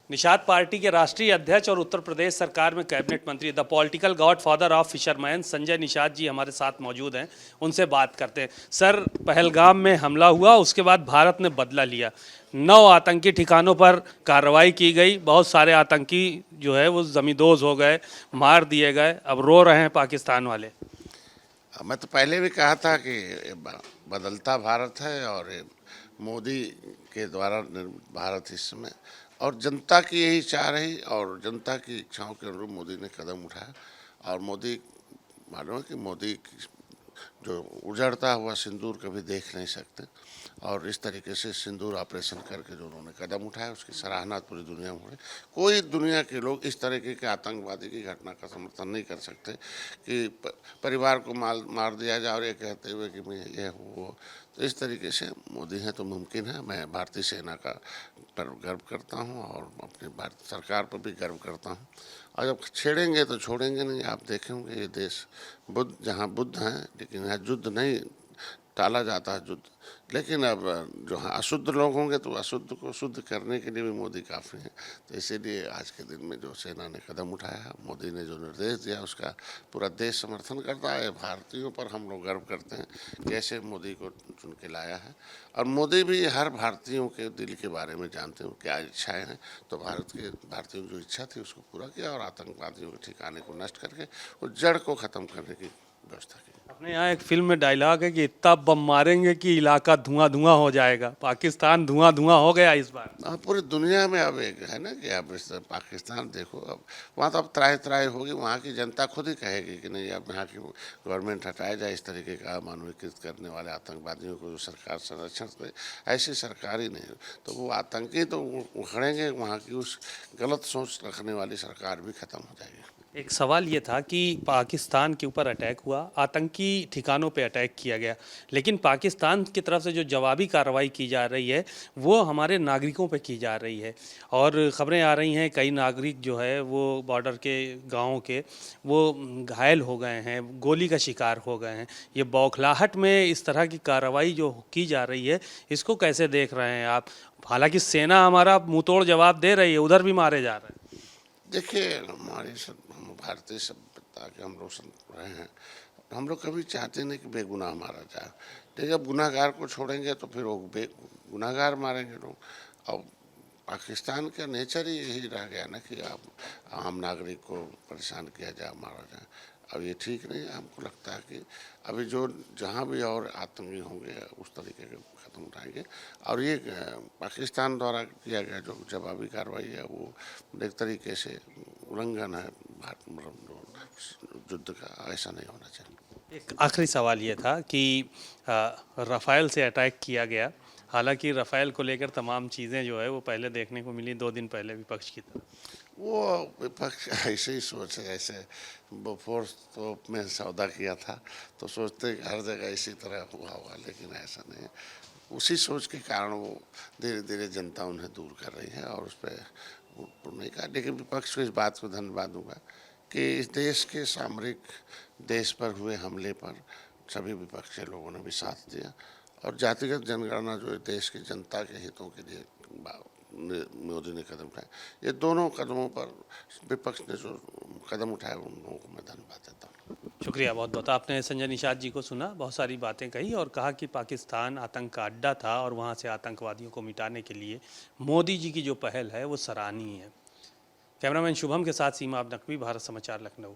Nishad party के राष्ट्रीय अध्यक्ष और उत्तर प्रदेश सरकार में कैबिनेट मंत्री the political godfather of fisherman Sanjay Nishad ji हमारे साथ मौजूद हैं। उनसे बात करते हैं। सर, पहलगाम में हमला हुआ, उसके बाद भारत ने बदला लिया। 9 आतंकी ठिकानों पर कार्रवाई की गई। बहुत सारे आतंकी जो है वो जमींदोज हो गए, मार दिए गए। अब रो रहे हैं पाकिस्तान वाले। मैं तो पहले भी कहा था कि बदलता भारत है और ये मोदी के द्वारा भारत इस समय और जनता की यही चाह रही और जनता की इच्छाओं के अनुरूप मोदी ने कदम उठाया। और मोदी मालूम है कि मोदी जो उजड़ता हुआ सिंदूर कभी देख नहीं सकते और इस तरीके से सिंदूर ऑपरेशन करके जो उन्होंने कदम उठाया उसकी सराहना पूरी दुनिया में हो रही। कोई दुनिया के लोग इस तरीके के आतंकवादी की घटना का समर्थन नहीं कर सकते कि परिवार को मार दिया जाए और ये कहते हुए कि मैं ये वो। तो इस तरीके से मोदी हैं तो मुमकिन है। मैं भारतीय सेना का पर गर्व करता हूँ और अपनी भारत सरकार पर भी गर्व करता हूँ। और जब छेड़ेंगे तो छोड़ेंगे नहीं। आप देखेंगे ये देश बुद्ध जहाँ बुद्ध हैं, लेकिन यहाँ युद्ध नहीं टाला जाता है युद्ध। लेकिन अब जो अशुद्ध लोग होंगे तो अशुद्ध को शुद्ध करने के लिए भी मोदी काफ़ी हैं। तो इसीलिए आज के दिन में जो सेना ने कदम उठाया, मोदी ने जो निर्देश दिया, उसका पूरा देश समर्थन करता है। भारतीयों पर हम लोग गर्व करते हैं कि ऐसे मोदी को चुन के लाया है। और मोदी भी हर भारतीयों के दिल के बारे में जानते हैं क्या इच्छाएँ हैं। तो भारतीयों की जो इच्छा थी उसको पूरा किया और आतंकवादियों के ठिकाने को नष्ट करके उस जड़ को ख़त्म करने की व्यवस्था की। अपने यहाँ एक फिल्म में डायलॉग है कि इतना बम मारेंगे कि इलाका धुआं धुआं हो जाएगा। पाकिस्तान धुआं धुआं हो गया इस बार। हाँ, पूरी दुनिया में अब एक है ना कि अब इस पाकिस्तान देखो, अब वहाँ तो अब त्राही त्राही होगी। वहाँ की जनता खुद ही कहेगी कि नहीं, अब यहाँ की गवर्नमेंट हटाया जाए इस तरीके का मानवीकृत करने वाले आतंकवादियों को जो सरकार संरक्षण दे। ऐसी सरकार ही नहीं तो वो आतंकी तो उखड़ेंगे। वहाँ की उस गलत सोच रखने वाली सरकार भी खत्म हो जाएगी। एक सवाल ये था कि पाकिस्तान के ऊपर अटैक हुआ, आतंकी ठिकानों पे अटैक किया गया, लेकिन पाकिस्तान की तरफ से जो जवाबी कार्रवाई की जा रही है वो हमारे नागरिकों पे की जा रही है। और ख़बरें आ रही हैं कई नागरिक जो है वो बॉर्डर के गाँव के वो घायल हो गए हैं, गोली का शिकार हो गए हैं। ये बौखलाहट में इस तरह की कार्रवाई जो की जा रही है, इसको कैसे देख रहे हैं आप? हालांकि सेना हमारा मुंहतोड़ जवाब दे रही है, उधर भी मारे जा रहे हैं। देखिए, हमारी हम भारतीय सभ्यता के हम लोग रहे हैं। हम लोग कभी चाहते नहीं कि बेगुनाह मारा जाए। लेकिन जब गुनाहगार को छोड़ेंगे तो फिर वो गुनाहगार मारेंगे लोग। और पाकिस्तान का नेचर ही यही रह गया ना कि आप आम नागरिक को परेशान किया जाए, मारा जाए। अब ये ठीक नहीं है। हमको लगता है कि अभी जो जहाँ भी और आतंकी होंगे उस तरीके के ख़त्म उठाएंगे। और ये पाकिस्तान द्वारा किया गया जो जवाबी कार्रवाई है वो एक तरीके से उल्लंघन है युद्ध का। ऐसा नहीं होना चाहिए। एक आखिरी सवाल ये था कि राफ़ेल से अटैक किया गया। हालांकि राफ़ेल को लेकर तमाम चीज़ें जो है वो पहले देखने को मिली 2 दिन पहले विपक्ष की तरफ। वो विपक्ष ऐसे ही सोचे, ऐसे बोफोर्स तो में सौदा किया था तो सोचते कि हर जगह इसी तरह हुआ होगा, लेकिन ऐसा नहीं है। उसी सोच के कारण वो धीरे धीरे जनता उन्हें दूर कर रही है और उस पर नहीं कहा। लेकिन विपक्ष को इस बात को धन्यवाद दूंगा कि इस देश के सामरिक देश पर हुए हमले पर सभी विपक्षी लोगों ने भी साथ दिया। और जातिगत जनगणना जो देश की जनता के हितों के लिए मोदी ने कदम उठाए, ये दोनों कदमों पर विपक्ष ने जो कदम उठाए उन लोगों को मैं धन्यवाद देता हूँ। शुक्रिया बहुत बहुत। आपने संजय निषाद जी को सुना, बहुत सारी बातें कही और कहा कि पाकिस्तान आतंक का अड्डा था और वहाँ से आतंकवादियों को मिटाने के लिए मोदी जी की जो पहल है वो सराहनीय है। कैमरामैन शुभम के साथ सीमा नकवी, भारत समाचार, लखनऊ।